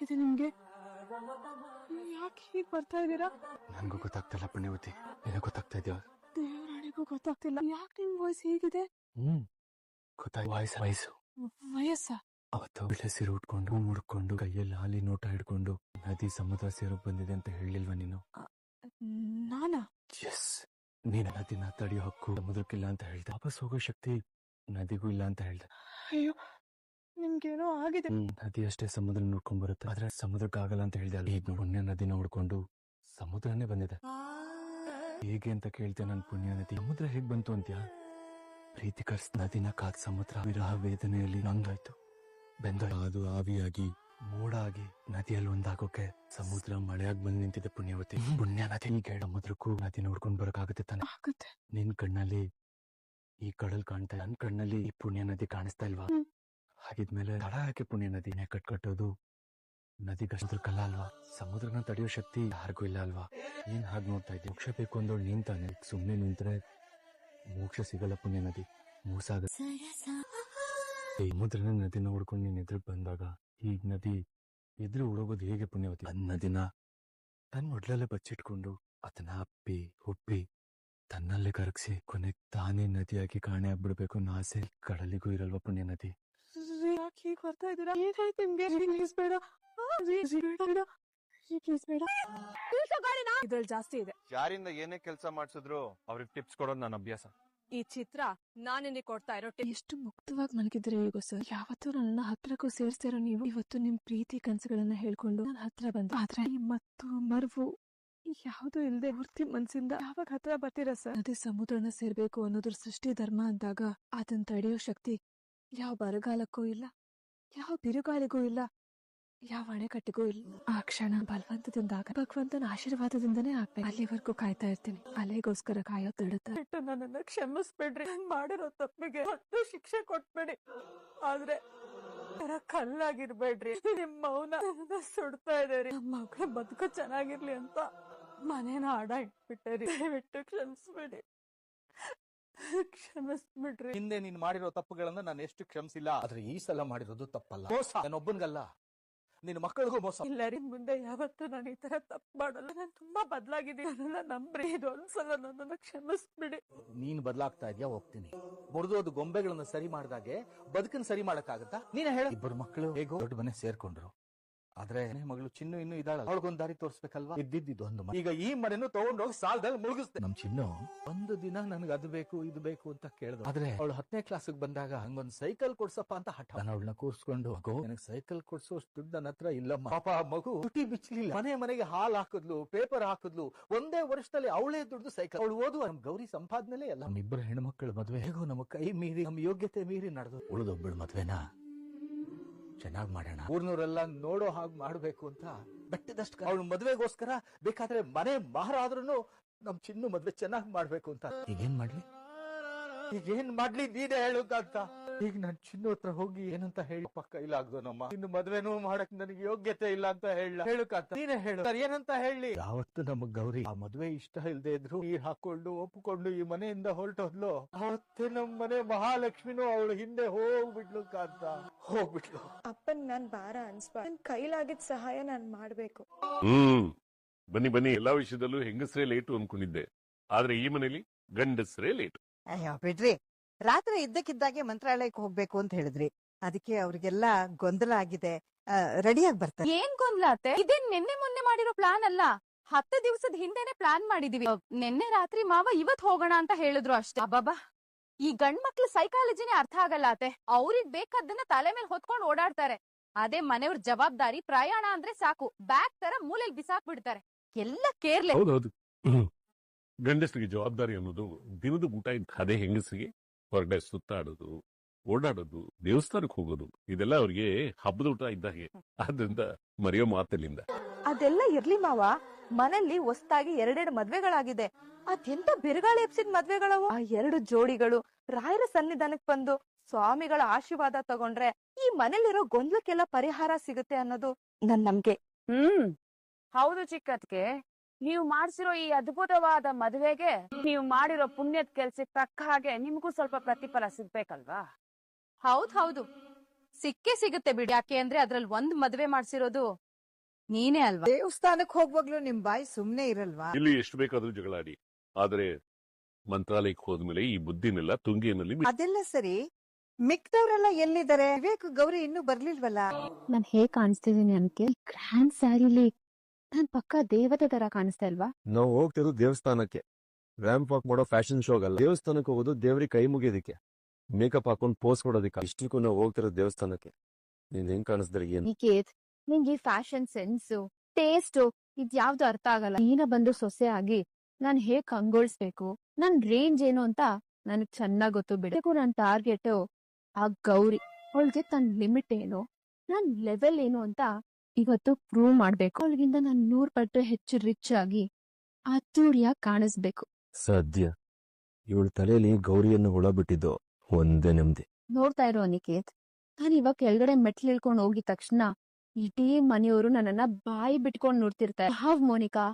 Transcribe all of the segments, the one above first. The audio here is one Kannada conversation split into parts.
ಏನಾಗಿದೆ ನಿಮ್ಗೆ? ಯಾಕೆ ಹೀಗ್ ಬರ್ತಾ ಇದೀರಾ? ನನ್ಗೂ ಗೊತ್ತಾಗ್ತಿಲ್ಲ ಪುಣ್ಯವತಿ, ಏನೋ ಗೊತ್ತಾಗ್ತಾ ಇದೆಯಾ? ದೇವರಾಣಿಗೂ ಗೊತ್ತಾಗ್ತಿಲ್ಲ. ಯಾಕೆ ನಿಮ್ ವಾಯ್ಸ್ ಹೀಗಿದೆ? ವಯಸ್ಸು ವಯಸ್ಸ? ಅವತ್ತು ಬಿಳೆ ಸೀರೆ ಉಟ್ಕೊಂಡು ಮುಡ್ಕೊಂಡು ಕೈಯಲ್ಲಿ ಹಾಲಿ ನೋಟ ಹಿಡ್ಕೊಂಡು ನದಿ ಸಮುದ್ರ ಸೇರೋಕ್ ಬಂದಿದೆ ಅಂತ ಹೇಳಿಲ್ವಾ ನೀನು? ನಾನಾ? ಎಸ್, ನೀನು ನದಿನ ತಡೆಯೋ ಹಕ್ಕು ಸಮುದ್ರಕ್ಕಿಲ್ಲ ಅಂತ ಹೇಳ್ದೆ. ವಾಪಸ್ ಹೋಗೋ ಶಕ್ತಿ ನದಿಗೂ ಇಲ್ಲ ಅಂತ ಹೇಳ್ದೆ. ಅಯ್ಯೋ, ನಿಮ್ಗೇನೋ ಆಗಿದೆ. ನದಿ ಅಷ್ಟೇ ಸಮುದ್ರ ನೋಡ್ಕೊಂಡ್ ಬರುತ್ತೆ, ಆದ್ರೆ ಸಮುದ್ರಕ್ಕೆ ಆಗಲ್ಲ ಅಂತ ಹೇಳ್ದೆ. ಈಗ ಪುಣ್ಯ ನದಿನ ನೋಡ್ಕೊಂಡು ಸಮುದ್ರನೇ ಬಂದಿದೆ. ಹೇಗೆ ಅಂತ ಕೇಳ್ತೆ ನನ್ ಪುಣ್ಯ ನದಿ. ಸಮುದ್ರ ಹೇಗ್ ಬಂತು ಅಂತ್ಯಾ? ಪ್ರೀತಿ ಕರ್ಸ್ ನದಿನ ಕಾದ್ ಸಮುದ್ರ ವಿರಹ ವೇದನೆಯಲ್ಲಿ ನೊಂದಾಯ್ತು, ಬೆಂದೋಯ್ತು. ಅದು ಆವಿಯಾಗಿ ಮೋಡ ಆಗಿ ನದಿಯಲ್ಲಿ ಒಂದಾಗೋಕೆ ಸಮುದ್ರ ಮಳೆಯಾಗಿ ಬಂದು ನಿಂತಿದೆ ಪುಣ್ಯವತಿ. ಪುಣ್ಯ ನದಿ ಈಗ ಸಮುದ್ರಕ್ಕೂ ನದಿ ನೋಡ್ಕೊಂಡ್ ಬರಕಾಗುತ್ತೆ ತಾನೆ? ಆಗುತ್ತೆ. ನಿನ್ ಕಣ್ಣಲ್ಲಿ ಈ ಕಡಲ್ ಕಾಣ್ತಾ, ನನ್ ಕಣ್ಣಲ್ಲಿ ಈ ಪುಣ್ಯ ನದಿ ಕಾಣಿಸ್ತಾ ಇಲ್ವಾ? ಹಾಗಿದ್ಮೇಲೆ ತಡ ಯಾಕೆ ಪುಣ್ಯ ನದಿ ಕಟ್ಟೋದು? ನದಿಗೆ ಸಮುದ್ರಕ್ಕಲ್ಲ ಅಲ್ವಾ? ಸಮುದ್ರನ ತಡೆಯೋ ಶಕ್ತಿ ಯಾರಿಗೂ ಇಲ್ಲ ಅಲ್ವಾ? ನೀನ್ ಹಾಗೆ ನೋಡ್ತಾ ಇದ್ದೆ. ಮೋಕ್ಷ ಬೇಕು ಅಂದೋಳು ನೀನ್ ತಾನೆ. ಸುಮ್ನೆ ನಿಂತ್ರೆ ಮೋಕ್ಷ ಸಿಗಲ್ಲ ಪುಣ್ಯ ನದಿ, ಮೋಸ ಆಗುತ್ತೆ. ಸಮುದ್ರನ ನದಿ ನೋಡ್ಕೊಂಡು ನೀನ್ ಎದುರು ಬಂದಾಗ ಈಗ ನದಿ ಎದುರು ಉಳೋಗೋದು ಹೇಗೆ ಪುಣ್ಯವತಿ? ನದಿನ ತನ್ನ ಒಡ್ಲಲ್ಲೇ ಬಚ್ಚಿಟ್ಕೊಂಡು ಅದನ್ನ ಅಪ್ಪಿ ಹುಪ್ಪಿ ತನ್ನಲ್ಲೇ ಕರಗಿಸಿ ಕೊನೆಗೆ ತಾನೇ ನದಿಯಾಗಿ ಕಾಣೆ ಆಗ್ಬಿಡ್ಬೇಕು ಅನ್ನೋ ಆಸೆ ಕಡಲಿಗೂ ಇರಲ್ವಾ ಪುಣ್ಯ ನದಿ? ಯಾಕೆ ಹೀಗ್ ಬರ್ತಾ ಇದೀರಾ? ಏನಾಯ್ತು ನಿಮ್ಗೆ? ಬೇಡ, ಇದ್ರಲ್ಲಿ ಜಾಸ್ತಿ ಇದೆ. ಯಾರಿಂದ ಏನೇ ಕೆಲಸ ಮಾಡ್ಸಿದ್ರು ಅವ್ರಿಗೆ ಟಿಪ್ಸ್ ಕೊಡೋದು ನನ್ನ ಅಭ್ಯಾಸ. ಈ ಚಿತ್ರ ನಾನಿನ್ನೆ ಕೊಡ್ತಾ ಇರೋ ಎಷ್ಟು ಮುಕ್ತವಾಗಿ ಮಲಗಿದ್ರೆ ಹೇಗೋ ಸರ್. ಯಾವತ್ತೂ ನನ್ನ ಹತ್ರಕ್ಕೂ ಸೇರ್ಸ್ತಿರೋ ನೀವು ಇವತ್ತು ನಿಮ್ ಪ್ರೀತಿ ಕನಸುಗಳನ್ನ ಹೇಳ್ಕೊಂಡು ನನ್ನ ಹತ್ರ ಬಂದ. ಆದ್ರೆ ಈ ಮತ್ತು ಮರವು ಯಾವ್ದು ಇಲ್ದೆ ಪೂರ್ತಿ ಮನ್ಸಿಂದ ಯಾವಾಗ ಹತ್ರ ಬರ್ತೀರಾ ಸರ್? ಅದೇ ಸಮುದ್ರನ ಸೇರ್ಬೇಕು ಅನ್ನೋದ್ರ ಸೃಷ್ಟಿ ಧರ್ಮ ಅಂದಾಗ ಅದನ್ನ ತಡೆಯೋ ಶಕ್ತಿ ಯಾವ ಬರಗಾಲಕ್ಕೂ ಇಲ್ಲ, ಯಾವ ಬಿರುಗಾಳಿಗೂ ಇಲ್ಲ, ಯಾವ ಅಣೆಕಟ್ಟಿಗೂ ಇಲ್ಲ. ಆ ಕ್ಷಣ ಬಲವಂತದಿಂದಾಗ ಭಗವಂತನ ಆಶೀರ್ವಾದದಿಂದನೇ ಆಗ್ಬೇಕು. ಅಲ್ಲಿವರೆಗೂ ಕಾಯ್ತಾ ಇರ್ತೀನಿ. ಅಲೆಗೋಸ್ಕರ ಕಾಯೋ ತಡುತ್ತೆ. ನನ್ನನ್ನ ಕ್ಷಮಿಸ್ಬೇಡ್ರಿ. ಮಾಡಿರೋ ತಪ್ಪಿಗೆ ಮತ್ತೆ ಶಿಕ್ಷೆ ಕೊಟ್ಬೇಡಿ. ಆದ್ರೆ ಕಲ್ಲಾಗಿರ್ಬೇಡ್ರಿ. ನಿಮ್ ಮೌನ ಸುಡ್ತಾ ಇದೇರಿ. ನಮ್ಮ ಮಗಳ ಬದುಕು ಚೆನ್ನಾಗಿರ್ಲಿ ಅಂತ ಮನೇನ ಆಡ ಇಟ್ಬಿಟ್ಟೇರಿ. ದಯವಿಟ್ಟು ಕ್ಷಮಿಸ್ಬೇಡಿ, ಕ್ಷಮಿಸ್ಬಿಡ್ರಿ. ಹಿಂದೆ ನೀನ್ ಮಾಡಿರೋ ತಪ್ಪುಗಳನ್ನ ನಾನು ಎಷ್ಟು ಕ್ಷಮಿಸಿಲ್ಲ, ಆದ್ರೆ ಈ ಸಲ ಮಾಡಿರೋದು ತಪ್ಪಲ್ಲ. ಮೋಸ ನಾನೊಬ್ಬನ್ಗಲ್ಲ, ನಿನ್ನ ಮಕ್ಕಳಿಗೂ ಮೋಸ. ಇಲ್ಲ ರೀ, ಮುಂದೆ ಯಾವತ್ತೂ ನಾನು ಈ ತರ ತಪ್ಪು ಮಾಡಲ್ಲ. ನಾನು ತುಂಬಾ ಬದಲಾಗಿದ್ದೀನಿ. ನನ್ನ ನಂಬ್ರಿ. ಇದೊಂದ್ಸಲ ನನ್ನನ್ನ ಕ್ಷಮಿಸ್ಬಿಡಿ. ನೀನ್ ಬದಲಾಗ್ತಾ ಇದ್ಯಾ? ಹೋಗ್ತೀನಿ. ಮುರಿದೋದು ಗೊಂಬೆಗಳನ್ನ ಸರಿ ಮಾಡಿದಾಗೆ ಬದುಕನ್ ಸರಿ ಮಾಡಕ್ಕಾಗತ್ತಾ? ನೀನೇ ಹೇಳ. ಇಬ್ಬರು ಮಕ್ಕಳು ಹೇಗೋ ದೊಡ್ಡ ಮನೆ ಸೇರ್ಕೊಂಡ್ರು, ಆದ್ರೆ ಮಗಳು ಚಿನ್ನು ಇನ್ನೂ ಇದ್ದಾಳ. ಅವಳಿಗೊಂದು ದಾರಿ ತೋರಿಸ್ಬೇಕಲ್ವಾ? ಇದ್ದಿದ್ದೊಂದು ಮನೆ. ಈಗ ಈ ಮನೆನೂ ತಗೊಂಡೋಗಿ ಸಾಲದಲ್ಲಿ ಮುಳುಗಿಸ್ತೆ. ನಮ್ ಚಿನ್ನು ಒಂದು ದಿನ ನನ್ಗೆ ಅದು ಬೇಕು ಇದು ಬೇಕು ಅಂತ ಕೇಳಿದ್ರು. ಆದ್ರೆ ಅವಳು 10ನೇ ಕ್ಲಾಸಿಗೆ ಬಂದಾಗ ಹಂಗೊಂದ್ ಸೈಕಲ್ ಕೊಡ್ಸಪ್ಪ ಅಂತ ಹಠ. ನಾನು ಅವಳನ್ನ ಕೂರ್ಸ್ಕೊಂಡು ನನಗೆ ಸೈಕಲ್ ಕೊಡ್ಸೋಷ್ಟು ದುಡ್ಡು ನನ್ನ ಹತ್ರ ಇಲ್ಲಮ್ಮ. ಪಾಪ ಮಗು ತುಟಿ ಬಿಚ್ಚಲಿಲ್ಲ. ಮನೆಗೆ ಹಾಲ್ ಹಾಕಿದ್ಲು, ಪೇಪರ್ ಹಾಕಿದ್ಲು. ಒಂದೇ ವರ್ಷದಲ್ಲಿ ಅವಳೇ ದುಡ್ಡು ಸೈಕಲ್. ಅವಳು ಓದುವ ನಮ್ ಗೌರಿ ಸಂಪಾದನೆ ಎಲ್ಲ. ನಮ್ಮಿಬ್ಬರು ಹೆಣ್ಮಕ್ಳು ಮದ್ವೆ ಹೇಗೋ ನಮ್ಮ ಕೈ ಮೀರಿ ನಮ್ಮ ಯೋಗ್ಯತೆ ಮೀರಿ ನಡೆದು ಉಳಿದೊಬ್ಬಳು ಮದ್ವೆನಾ ಚೆನ್ನಾಗ್ ಮಾಡೋಣ, ಊರ್ನೂರೆಲ್ಲ ನೋಡೋ ಹಾಗೆ ಮಾಡ್ಬೇಕು ಅಂತ ಬೆಟ್ಟದಷ್ಟು ಅವಳು ಮದ್ವೆಗೋಸ್ಕರ ಬೇಕಾದ್ರೆ ಮನೆ ಮಾರಾದ್ರೂ ನಮ್ ಚಿನ್ನು ಮದ್ವೆ ಚೆನ್ನಾಗ್ ಮಾಡ್ಬೇಕು ಅಂತ. ಈಗೇನ್ ಮಾಡ್ಲಿ ನೀನೇ ಹೇಳುತ್ತ. ಈಗ ನಾನ್ ಚಿನ್ನು ಹತ್ರ ಹೋಗಿ ಏನಂತ ಹೇಳಿ ಪಕ್ಕ ಇಲ್ಲ ಆಗ್ದೋನಮ್ಮ. ಇನ್ನು ಮದ್ವೆನೂ ಮಾಡಕ್ ನನಗೆ ಯೋಗ್ಯತೆ ಇಲ್ಲ ಅಂತ ಹೇಳಕ್ಕಾಗ್ತ. ನೀನೇ ಹೇಳು ಏನಂತ ಹೇಳಿ. ಯಾವತ್ತು ನಮಗ್ ಗೌರಿ ಆ ಮದ್ವೆ ಇಷ್ಟ ಇಲ್ದೇ ಇದ್ರು ನೀರ್ ಹಾಕೊಂಡು ಒಪ್ಪಿಕೊಂಡು ಈ ಮನೆಯಿಂದ ಹೊರಟೋದ್ಲು, ಅವತ್ತೇ ನಮ್ ಮನೆ ಮಹಾಲಕ್ಷ್ಮಿನೂ ಅವಳು ಹಿಂದೆ ಹೋಗ್ಬಿಟ್ಲು ಹೋಗ್ಬಿಟ್ಲು. ಅಪ್ಪನ್ ನಾನ್ ಭಾರ ಅನ್ಸ್ಬಾರ್ದು. ನನ್ ಕೈಲಾಗಿದ್ ಸಹಾಯ ನಾನ್ ಮಾಡ್ಬೇಕು. ಬನ್ನಿ ಎಲ್ಲಾ ವಿಷಯದಲ್ಲೂ ಹೆಂಗಸರೇ ಲೇಟು ಅನ್ಕೊಂಡಿದ್ದೆ, ಆದ್ರೆ ಈ ಮನೇಲಿ ಗಂಡಸರೇ ಲೇಟು. ಅಯ್ಯೋ ಬಿಡ್ರಿ, ರಾತ್ರಿ ಇದ್ದಕ್ಕಿದ್ದಾಗೆ ಮಂತ್ರಾಲಯಕ್ಕೆ ಹೋಗ್ಬೇಕು ಅಂತ ಹೇಳಿದ್ರಿ, ಅದಕ್ಕೆ ಅವ್ರಿಗೆಲ್ಲ ಗೊಂದಲ ಆಗಿದೆ. ರೆಡಿಯಾಗಿ ಬರ್ತಾರೆ. ಏನ್ ಗೊಂದಲ ಅತ್ತೆ? ಇದೇನ್ ನಿನ್ನೆ ಮೊನ್ನೆ ಮಾಡಿರೋ ಪ್ಲಾನ್ ಅಲ್ಲ. 10 ದಿವಸದ ಹಿಂದೆನೆ ಪ್ಲಾನ್ ಮಾಡಿದೀವಿ. ನಿನ್ನೆ ರಾತ್ರಿ ಮಾವ ಇವತ್ ಹೋಗೋಣ ಅಂತ ಹೇಳಿದ್ರು ಅಷ್ಟೇ. ಅಬ್ಬಬ್ಬಾ, ಈ ಗಂಡ್ ಮಕ್ಳು ಸೈಕಾಲಜಿನೇ ಅರ್ಥ ಆಗಲ್ಲ ಅತ್ತೆ. ಅವ್ರಿಗ್ ಬೇಕಾದನ್ನ ತಲೆ ಮೇಲೆ ಹೊತ್ಕೊಂಡ್ ಓಡಾಡ್ತಾರೆ. ಅದೇ ಮನೆಯವ್ರ ಜವಾಬ್ದಾರಿ ಪ್ರಯಾಣ ಅಂದ್ರೆ ಸಾಕು, ಬ್ಯಾಗ್ ತರ ಮೂಲೆಲ್ ಬಿಸಾಕ್ ಬಿಡ್ತಾರೆ. ಎಲ್ಲ ಕೇರ್ಲೆಸ್. ಹೌದೌದು, ಗಂಡಸರಿಗೆ ಜವಾಬ್ದಾರಿ ಅನ್ನೋದು ದಿನದ ಊಟ ಇದ್ದ. ಅದೇ ಹೆಂಗಸರಿಗೆ ಹೊರಗಡೆ ಸುತ್ತಾಡೋದು, ಓಡಾಡೋದು, ದೇವಸ್ಥಾನಕ್ಕೆ ಹೋಗೋದು, ಇದೆಲ್ಲ ಅವ್ರಿಗೆ ಹಬ್ಬದ ಊಟ ಇದ್ದಾಗೆ. ಆದ್ರಿಂದ ಮರೆಯೋ ಮಾತಲ್ಲಿಂದ. ಅದೆಲ್ಲ ಇರ್ಲಿ ಮಾವ, ಮನೆಯಲ್ಲಿ ಹೊಸ್ತಾಗಿ 2 ಮದ್ವೆಗಳಾಗಿದೆ. ಅದೆಂತ ಬಿರುಗಾಳಿ ಎಪ್ಸಿದ ಮದ್ವೆಗಳವು. ಆ 2 ಜೋಡಿಗಳು ರಾಯರ ಸನ್ನಿಧಾನಕ್ಕೆ ಬಂದು ಸ್ವಾಮಿಗಳ ಆಶೀರ್ವಾದ ತಗೊಂಡ್ರೆ ಈ ಮನೇಲಿರೋ ಗೊಂದಲಕ್ಕೆಲ್ಲ ಪರಿಹಾರ ಸಿಗುತ್ತೆ ಅನ್ನೋದು ನನ್ ನಂಬಿಕೆ. ಹೌದು ಚಿಕ್ಕತ್ಗೆ, ನೀವು ಮಾಡ್ಸಿರೋ ಈ ಅದ್ಭುತವಾದ ಮದುವೆಗೆ ನೀವು ಮಾಡಿರೋ ಪುಣ್ಯದ ಕೆಲ್ಸಕ್ಕೆ ತಕ್ಕ ಹಾಗೆ ನಿಮ್ಗೂ ಸ್ವಲ್ಪ ಪ್ರತಿಫಲ ಸಿಗ್ಬೇಕಲ್ವಾ? ಹೌದು, ಸಿಕ್ಕೇ ಸಿಗುತ್ತೆ ಬಿಡಿ. ಯಾಕೆ ಅಂದ್ರೆ ಅದ್ರಲ್ಲಿ 1 ಮದುವೆ ಮಾಡ್ಸಿರೋದು ನೀನೇ ಅಲ್ವಾ? ದೇವಸ್ಥಾನಕ್ ಹೋಗ್ವಾಗ್ಲೂ ನಿಮ್ ಬಾಯಿ ಸುಮ್ನೆ ಇರಲ್ವಾ? ಇಲ್ಲಿ ಎಷ್ಟು ಬೇಕಾದ್ರೂ ಜಗಳಾಡಿ, ಆದ್ರೆ ಮಂತ್ರಾಲಯಕ್ಕೆ ಹೋದ್ಮೇಲೆ ಈ ಬುದ್ಧಿನೆಲ್ಲ ತುಂಗಿನಲ್ಲಿ ಅದೆಲ್ಲ ಸರಿ, ಮಿಕ್ದವ್ರೆಲ್ಲ ಎಲ್ಲಿದ್ದಾರೆ? ವಿವೇಕ್ ಗೌರಿ ಇನ್ನೂ ಬರ್ಲಿಲ್ವಲ್ಲ? ನಾನ್ ಹೇಗ್ ಕಾಣಿಸ್ತಿದೀನಿ ಅನ್ಕೆ? ಗ್ರ್ಯಾಂಡ್ ಸ್ಯಾರಿಲಿ ನಾನ್ ಪಕ್ಕ ದೇವತೆ ತರ ಕಾಣಿಸ್ತಾ ಇಲ್ವಾ? ನಾವು ಹೋಗ್ತಿರೋದು ದೇವಸ್ಥಾನಕ್ಕೆ, ರ್ಯಾಂಪ್ ವಾಕ್ ಮಾಡೋ ಫ್ಯಾಷನ್ ಶೋಗಲ್ಲ. ದೇವಸ್ಥಾನಕ್ಕೆ ಹೋಗೋದು ದೇವ್ರಿಗೆ ಕೈ ಮುಗಿಯೋದಿಕ್ಕೆ, ಮೇಕಪ್ ಹಾಕೊಂಡು ಪೋಸ್ ಕೊಡೋದಿಕ್ಕೆ. ಇಷ್ಟಕ್ಕೂ ನಾವು ಹೋಗ್ತಿರೋದು ದೇವಸ್ಥಾನಕ್ಕೆ. ನೀನ್ ಹೆಂಗ್ ಕಾಣಿಸ್ತಾರೆ ಏನ್? ನಿಕೇತ್, ನಿಂಗೆ ಈ ಫ್ಯಾಷನ್ ಸೆನ್ಸು, ಟೇಸ್ಟು ಇದ್ಯಾವ್ದು ಅರ್ಥ ಆಗಲ್ಲ. ನೀನ ಬಂದು ಸೊಸೆ ಆಗಿ ನಾನ್ ಹೇಗ್ ಕಂಗೊಳಿಸ್ಬೇಕು, ನನ್ ರೇಂಜ್ ಏನು ಅಂತ ನನಗ್ ಚೆನ್ನಾಗ್ ಗೊತ್ತು ಬಿಡು. ನನ್ ಟಾರ್ಗೆಟ್ ಆ ಗೌರಿ. ಅವಳಿಗೆ ತನ್ ಲಿಮಿಟ್ ಏನು, ನನ್ ಲೆವೆಲ್ ಏನು ಅಂತ ಇವತ್ತು ಪ್ರೂವ್ ಮಾಡ್ಬೇಕು. ಅವಳಿಗಿಂತ ನಾನ್ 100 ಪಟ್ಟು ಹೆಚ್ಚು ರಿಚ್ ಆಗಿ ಅದ್ದೂರಿಯಾಗಿ ಕಾಣಿಸ್ಬೇಕು. ಸದ್ಯ ಇವಳ ತಲೆಯಲ್ಲಿ ಗೌರಿಯನ್ನು ಹುಳ ಬಿಟ್ಟಿದ್ದು ಒಂದೇ ನೆಮ್ಮದಿ. ನೋಡ್ತಾ ಇರೋ ನಿಕೇತ್, ನಾನ್ ಇವಾಗ ಕೆಳಗಡೆ ಮೆಟ್ಲು ಇಳ್ಕೊಂಡು ಹೋಗಿದ ತಕ್ಷಣ ಇಡೀ ಮನೆಯವರು ನನ್ನನ್ನ ಬಾಯಿ ಬಿಟ್ಕೊಂಡ್ ನೋಡ್ತಿರ್ತಾರೆ. ಹಾವ್ ಮೋನಿಕಾ,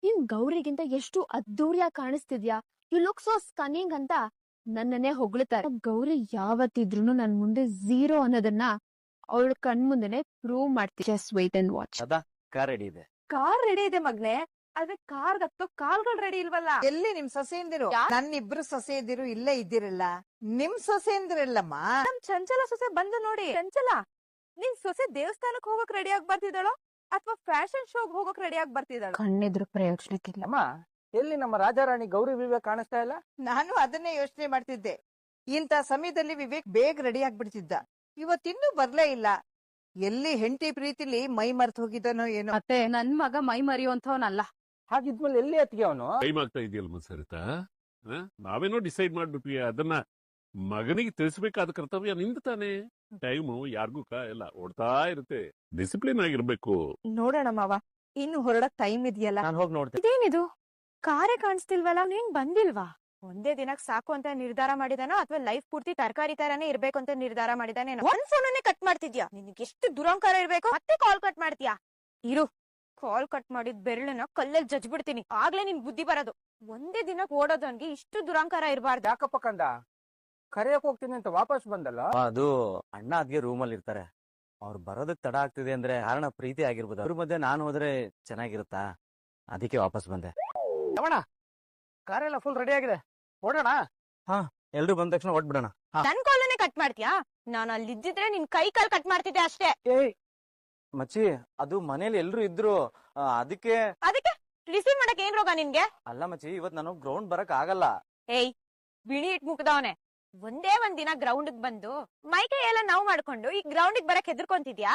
ನೀನ್ ಗೌರಿಗಿಂತ ಎಷ್ಟು ಅದ್ದೂರಿಯಾಗಿ ಕಾಣಿಸ್ತಿದ್ಯಾ, ಯು ಲುಕ್ ಸೋ ಸ್ಟನ್ನಿಂಗ್ ಅಂತ ನನ್ನನ್ನೇ ಹೊಗಳ್ತಾರೆ. ಗೌರಿ ಯಾವತ್ತಿದ್ರು ನನ್ ಮುಂದೆ ಝೀರೋ ಅನ್ನೋದನ್ನ ಅವಳ ಕಣ್ಮುಂದೆನೆ ಪ್ರೂವ್ ಮಾಡ್ತೀನಿ. Just wait and watch. Car ready ಇದೆ. ಕಾರ್ ರೆಡಿ ಇದೆ ಮಗ್ನೆ, ಆದ್ರೆ ಕಾರ್ ಹತ್ತೋ ಕಾಲ್ಗಳು ರೆಡಿ ಇಲ್ವಲ್ಲ. ಎಲ್ಲಿ ನಿಮ್ ಸೊಸೆಯಂದಿರು? ನನ್ನ ಇಬ್ರು ಸೊಸೆಯಂದಿರು ಇಲ್ಲೇ ಇದ್ದಿರಲ್ಲ. ನಿಮ್ ಸೊಸೆಯಂದಿರಲ್ಲಮ್ಮ. ನಮ್ ಚಂಚಲ ಸೊಸೆ ಬಂದು ನೋಡಿ. ಚಂಚಲ, ನಿನ್ ಸೊಸೆ ದೇವಸ್ಥಾನಕ್ ಹೋಗಕ್ ರೆಡಿ ಆಗಿ ಬರ್ತಿದ್ದಾಳೋ ಅಥವಾ ಫ್ಯಾಷನ್ ಶೋಗ್ ಹೋಗಕ್ ರೆಡಿ ಆಗಿ ಬರ್ತಿದ್ದಾಳೋ? ಕಣ್ಣೆದ್ರು ಪ್ರಯೋಜನಕ್ಕಿಲ್ಲ. ಅಮ್ಮ, ಎಲ್ಲಿ ನಮ್ಮ ರಾಜಾರಾಣಿ ಗೌರಿ ವಿವೇಕ್ ಕಾಣಿಸ್ತಾ ಇಲ್ಲ? ನಾನು ಅದನ್ನೇ ಯೋಚನೆ ಮಾಡ್ತಿದ್ದೆ. ಇಂಥ ಸಮಯದಲ್ಲಿ ವಿವೇಕ್ ಬೇಗ ರೆಡಿ ಆಗ್ಬಿಡ್ತಿದ್ದ. ಇವತ್ತಿನ್ನೂ ಬರ್ಲೇ ಇಲ್ಲ. ಎಲ್ಲಿ ಹೆಂಡತಿ ಪ್ರೀತಿಲಿ ಮೈ ಮರ್ತ್ ಹೋಗಿದ್ದಾನೋ ಏನೋ. ಮತ್ತೆ ನನ್ ಮಗ ಮೈ ಮರಿಯುವಂತವನಲ್ಲ. ಹಾಗಿದ್ಮೇಲೆ ಎಲ್ಲಿ ಅತ್ತಿಗೆ ಅವನು? ಟೈಮ್ ಆಗ್ತಾ ಇದೆಯಲ್ಲ ಸರಿತಾ, ನಾವೇನೋ ಡಿಸೈಡ್ ಮಾಡ್ಬಿಟ್ವಿ. ಅದನ್ನ ಮಗನಿಗೆ ತಿಳಿಸ್ಬೇಕಾದ ಕರ್ತವ್ಯ ನಿಂದು ತಾನೆ. ಟೈಮು ಯಾರಿಗೂ ಎಲ್ಲ ಓಡ್ತಾ ಇರುತ್ತೆ. ಡಿಸಿಪ್ಲಿನ್ ಆಗಿರ್ಬೇಕು. ನೋಡೋಣ ಮಾವ, ಇನ್ನು ಹೊರಡಕ್ ಟೈಮ್ ಇದೆಯಲ್ಲ. ನಾನು ಹೋಗಿ ನೋಡ್ತೇನೆ. ಇದೇನಿದು, ಕಾರೇ ಕಾಣಿಸ್ತಿಲ್ವಲ್ಲ? ನೀನ್ ಬಂದಿಲ್ವಾ? ಒಂದೇ ದಿನಕ್ ಸಾಕು ಅಂತ ನಿರ್ಧಾರ ಮಾಡಿದಾನೋ ಅಥವಾ ಲೈಫ್ ಪೂರ್ತಿ ತರಕಾರಿ ತರಾನೇ ಇರ್ಬೇಕು ಅಂತ ನಿರ್ಧಾರ ಮಾಡಿದಾನೇನೋ? ಒಂದ್ ಫೋನನ್ನೇ ಕಟ್ ಮಾಡ್ತಿದ್ಯಾ? ನಿನಗೆ ಎಷ್ಟು ದುರಂಕಾರ ಇರ್ಬೇಕು? ಮತ್ತೆ ಕಾಲ್ ಕಟ್ ಮಾಡ್ತೀಯಾ? ಇರು, ಕಾಲ್ ಕಟ್ ಮಾಡಿದ್ ಬೆರಳನ್ನ ಕಲ್ಲಲ್ಲಿ ಜಜ್ಬಿಡ್ತೀನಿ, ಆಗ್ಲೇ ನಿನ್ ಬುದ್ಧಿ ಬರೋದು. ಒಂದೇ ದಿನಕ್ ಓಡೋದನ್ಗೆ ಇಷ್ಟು ದುರಂಕಾರ ಇರಬಾರ್ದು. ಯಾಕಪ್ಪ ಕಂದ, ಕರೆಯಕ್ ಹೋಗ್ತೀನಿ ಅಂತ ವಾಪಸ್ ಬಂದಲ್ಲ? ಅದು ಅಣ್ಣ ಅದ್ಗೆ ರೂಮಲ್ಲಿ ಇರ್ತಾರೆ. ಅವ್ರು ಬರೋದಕ್ ತಡ ಆಗ್ತಿದೆ ಅಂದ್ರೆ ಕಾರಣ ಪ್ರೀತಿ ಆಗಿರ್ಬೋದು. ಅವ್ರ ಮಧ್ಯೆ ನಾನು ಹೋದ್ರೆ ಚೆನ್ನಾಗಿರುತ್ತಾ, ಅದಕ್ಕೆ ವಾಪಸ್ ಬಂದೆ. ಅವಣ, ಕಾರೆಲ್ಲ ಫುಲ್ ರೆಡಿ ಆಗಿದೆ, ಓಡೋಣ. ಹಾ, ಎಲ್ರು ಬಂದ ತಕ್ಷಣ ಓಡ್ಬಿಡೋಣ. ನನ್ ಕಾಲನ್ನೇ ಕಟ್ ಮಾಡ್ತೀಯಾ? ನಾನು ಅಲ್ಲಿದ್ದಿದ್ರೆ ನಿನ್ ಕೈ ಕಾಲ್ ಕಟ್ ಮಾಡ್ತಿದ್ದೆ ಅಷ್ಟೇ. ಏಯ್ ಮಚ್ಚಿ, ಅದು ಮನೇಲಿ ಎಲ್ರು ಇದ್ರು, ಅದಕ್ಕೆ ರಿಸೀವ್ ಮಾಡಕ್ ಏನ್ ರೋಗ ನಿನ್ಗೆ? ಅಲ್ಲ ಮಚ್ಚಿ, ಇವತ್ ನಾನು ಗ್ರೌಂಡ್ ಬರಕ್ ಆಗಲ್ಲ. ಏಯ್, ಬಿಳಿ ಇಟ್ ಮುಗ್ದವನೆ, ಒಂದೇ ಒಂದ್ ದಿನ ಗ್ರೌಂಡ್ ಬಂದು ಮೈಕೈ ಎಲ್ಲ ನೋವು ಮಾಡ್ಕೊಂಡು ಈ ಗ್ರೌಂಡ್ ಬರಕ್ ಹೆದರ್ಕೊಂತಿದ್ಯಾ?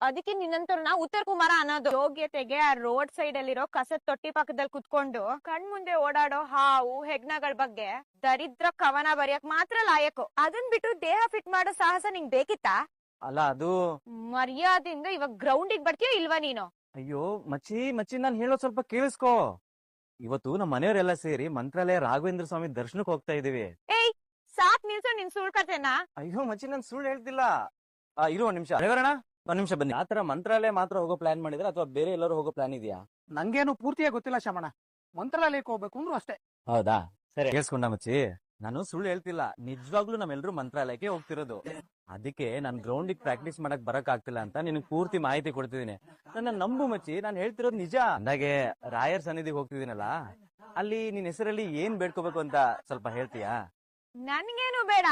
ಅದಕ್ಕೆ ನಿನ್ನಂತವ್ರನ್ನ ಉತ್ತರ ಕುಮಾರ ಅನ್ನೋದು. ಯೋಗ್ಯತೆಗೆ ಆ ರೋಡ್ ಸೈಡ್ ಅಲ್ಲಿರೋ ಕಸದ ತೊಟ್ಟಿ ಪಕ್ಕದಲ್ಲಿ ಕುತ್ಕೊಂಡು ಕಣ್ ಮುಂದೆ ಓಡಾಡೋ ಹಾವು ಹೆಗ್ನಗಳ ಬಗ್ಗೆ ದರಿದ್ರ ಕವನ ಬರೆಯಕ್ ಮಾತ್ರ ಲಾಯಕು. ಅದನ್ ಬಿಟ್ಟು ದೇಹ ಫಿಟ್ ಮಾಡೋ ಸಾಹಸ ನಿಂಗ್ ಬೇಕಿತ್ತಾ? ಅಲ್ಲ, ಅದು ಮರ್ಯಾದಿಂದ ಇವಾಗ ಗ್ರೌಂಡಿಗೆ ಬರ್ತೀಯೋ ಇಲ್ವಾ ನೀನು? ಅಯ್ಯೋ ಮಚ್ಚಿ ನಾನ್ ಹೇಳೋದ್ ಸ್ವಲ್ಪ ಕೇಳಿಸ್ಕೋ. ಇವತ್ತು ನಮ್ಮ ಮನೆಯವರೆಲ್ಲ ಸೇರಿ ಮಂತ್ರಾಲಯ ರಾಘವೇಂದ್ರ ಸ್ವಾಮಿ ದರ್ಶನಕ್ಕೆ ಹೋಗ್ತಾ ಇದೀವಿ. ಏಯ್, ಸಾಕ್ ನಿಲ್ಸೋ ನಿನ್ ಸುಳ್ಕತೆನಾ? ಅಯ್ಯೋ ಮಚ್ಚಿ, ನಾನ್ ಸುಳ್ಳು ಹೇಳ್ತಿಲ್ಲ. ಇರು ಒಂದ್ ನಿಮಿಷ. ಡ್ರೈವರಣ್ಣ, ಒಂದ್ ನಿಮಿಷ ಬನ್ನಿ. ಆತರ ಮಂತ್ರಾಲಯ ಮಾತ್ರ ಹೋಗೋ ಪ್ಲಾನ್ ಮಾಡಿದ್ರೆ ಅಥವಾ ಬೇರೆ ಎಲ್ಲರೂ ಹೋಗೋ ಪ್ಲಾನ್ ಇದೆಯಾ? ನಂಗೇನು ಪೂರ್ತಿಯಾಗಿ ಗೊತ್ತಿಲ್ಲ ಶಮಣ. ಮಂತ್ರಾಲಯಕ್ಕೆ ಹೋಗ್ಬೇಕು ಅಂದ್ರು ಅಷ್ಟೇ. ಹೌದಾ, ಸರಿ. ಕೇಳಿಸ್ಕೊಂಡ ಮಚ್ಚಿ, ನಾನು ಸುಳ್ಳು ಹೇಳ್ತಿಲ್ಲ. ನಿಜವಾಗ್ಲೂ ನಾವೆಲ್ಲರೂ ಮಂತ್ರಾಲಯಕ್ಕೆ ಹೋಗ್ತಿರೋದು. ಅದಕ್ಕೆ ನಾನ್ ಗ್ರೌಂಡಿಗೆ ಪ್ರಾಕ್ಟೀಸ್ ಮಾಡಕ್ ಬರಕ್ ಆಗ್ತಿಲ್ಲ ಅಂತ ನಿನಗೆ ಪೂರ್ತಿ ಮಾಹಿತಿ ಕೊಡ್ತಿದ್ದೀನಿ. ನನ್ನ ನಂಬು ಮಚ್ಚಿ, ನಾನು ಹೇಳ್ತಿರೋದು ನಿಜ. ಅಂದಾಗೆ ರಾಯರ್ ಸನ್ನಿಧಿಗೆ ಹೋಗ್ತಿದ್ದೀನಲ್ಲ, ಅಲ್ಲಿ ನಿನ್ ಹೆಸರಲ್ಲಿ ಏನ್ ಬೇಡ್ಕೋಬೇಕು ಅಂತ ಸ್ವಲ್ಪ ಹೇಳ್ತೀಯಾ? ನನ್ಗೇನು ಬೇಡ,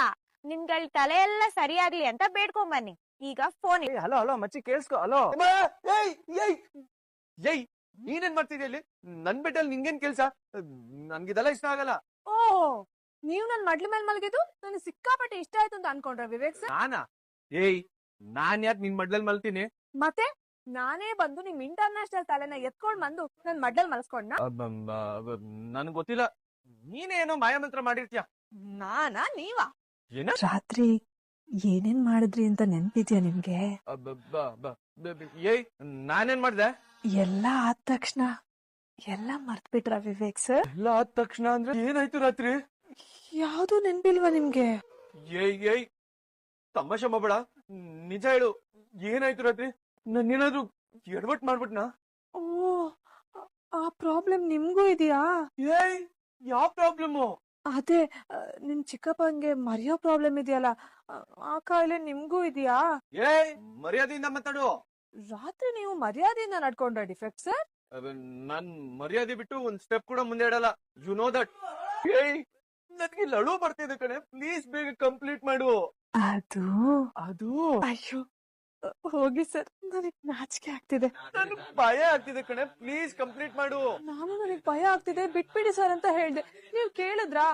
ನಿಮ್ಗಳ ತಲೆ ಎಲ್ಲ ಸರಿಯಾಗ್ಲಿ ಅಂತ ಬೇಡ್ಕೊಂಡ್ ಬನ್ನಿ. ಈಗ ಫೋನ್. ಹಲೋ ಮಚ್ಚಿ, ಕೇಳಿಸ್ಕೊ. ಹಲೋ, ನೀನೇನ್ ಮಾಡ್ತಿದ್ಯ ಇಲ್ಲಿ? ನನ್ ಬೆಟ್ಟಲ್ಲಿ ನಿಂಗೇನ್ ಕೆಲ್ಸ? ನನ್ಗಿದೆಲ್ಲ ಇಷ್ಟ ಆಗಲ್ಲ. ಓ, ನೀವ್ ನನ್ ಮಡ್ಲ ಮೇಲ್ ಮಲಗಿದ್ದು ನನಗೆ ಸಿಕ್ಕಾಪಟ್ಟೆ ಇಷ್ಟ ಆಯ್ತು ಅಂತ ಅನ್ಕೊಂಡ್ರ ವಿವೇಕ್ ಸರ್? ನಾನಾ? ನಾನ್ ಯಾಕೆ ನಿನ್ ಮಡ್ಲಲ್ಲಿ ಮಲ್ತೀನಿ? ಮತ್ತೆ ನಾನೇ ಬಂದು ನಿಮ್ ಇಂಟರ್ನ್ಯಾಷನಲ್ ತಲೆನ ಎತ್ಕೊಂಡ್ ಬಂದು ನನ್ ಮಡ್ಲಲ್ ಮಲ್ಸ್ಕೊಂಡ? ನನ್ಗ್ ಗೊತ್ತಿಲ್ಲ, ನೀನೇನೋ ಮಾಯಮಂತ್ರ ಮಾಡಿರ್ತೀಯ. ನಾನಾ ನೀವಾ? ಏನ? ರಾತ್ರಿ ಏನೇನ್ ಮಾಡಿದ್ರಿ ಅಂತ ನೆನ್ಪಿದ್ಯಾ ನಿಮ್ಗೆ? ನಾನೇನ್ ಮಾಡ್ದೆ? ಎಲ್ಲ ಆದ ತಕ್ಷಣ ಎಲ್ಲ ಮರ್ತ್ ಬಿಟ್ರ ವಿವೇಕ್ ಸರ್? ಎಲ್ಲ ಆದ ತಕ್ಷಣ ಅಂದ್ರೆ ಏನಾಯ್ತು ರಾತ್ರಿ? ಯಾವ್ದು ನೆನ್ಪಿಲ್ವಾ ನಿಮ್ಗೆ? ತಮಾಷೆ ಮಾಡಬೇಡ, ನಿಜ ಹೇಳು, ಏನಾಯ್ತು ರಾತ್ರಿ? ನಾನೇನಾದ್ರು ಎಡವಟ್ ಮಾಡ್ಬಿಟ್ನಾ? ಓ, ಆ ಪ್ರಾಬ್ಲಮ್ ನಿಮ್ಗೂ ಇದೆಯಾ? ಯಾವ ಪ್ರಾಬ್ಲಮ್ಮು? ಅದೇ ನಿಮ್ ಚಿಕ್ಕಪ್ಪಂಗೆ ಮರೆಯೋ ಪ್ರಾಬ್ಲಮ್ ಇದೆಯಲ್ಲ, ಆ ಕಾಯಿಲೆ ನಿಮ್ಗೂ ಇದೆಯಾ? ಮರ್ಯಾದೆಯಿಂದ ಮಾತಾಡು. ರಾತ್ರಿ ನೀವು ಮರ್ಯಾದೆಯಿಂದ ನಡ್ಕೊಂಡ್ರ ಡಿಫೆಕ್ಟ್ ಸರ್? ನಾನ್ ಮರ್ಯಾದೆ ಬಿಟ್ಟು ಒಂದ್ ಸ್ಟೆಪ್ ಕೂಡ ಮುಂದೆ ಇಡಲ್ಲ. You know that. ಏಯ್, ನನ್ಗೆ ಲಳು ಬರ್ತಿದೆ ಕಣೆ, ಪ್ಲೀಸ್ ಬೇಗ ಕಂಪ್ಲೀಟ್ ಮಾಡು. ಅದು ಅಯ್ಯೋ ಹೋಗಿ ಸರ್, ನನಗ್ ನಾಚಿಕೆ ಆಗ್ತಿದೆ. ನನ್ಗೆ ಭಯ ಆಗ್ತಿದೆ ಕಣೆ, ಪ್ಲೀಸ್ ಕಂಪ್ಲೀಟ್ ಮಾಡು. ನನಗ್ ಭಯ ಆಗ್ತಿದೆ, ಬಿಟ್ಬಿಡಿ ಸರ್ ಅಂತ ಹೇಳ್ದೆ, ನೀವ್ ಕೇಳಿದ್ರಾ?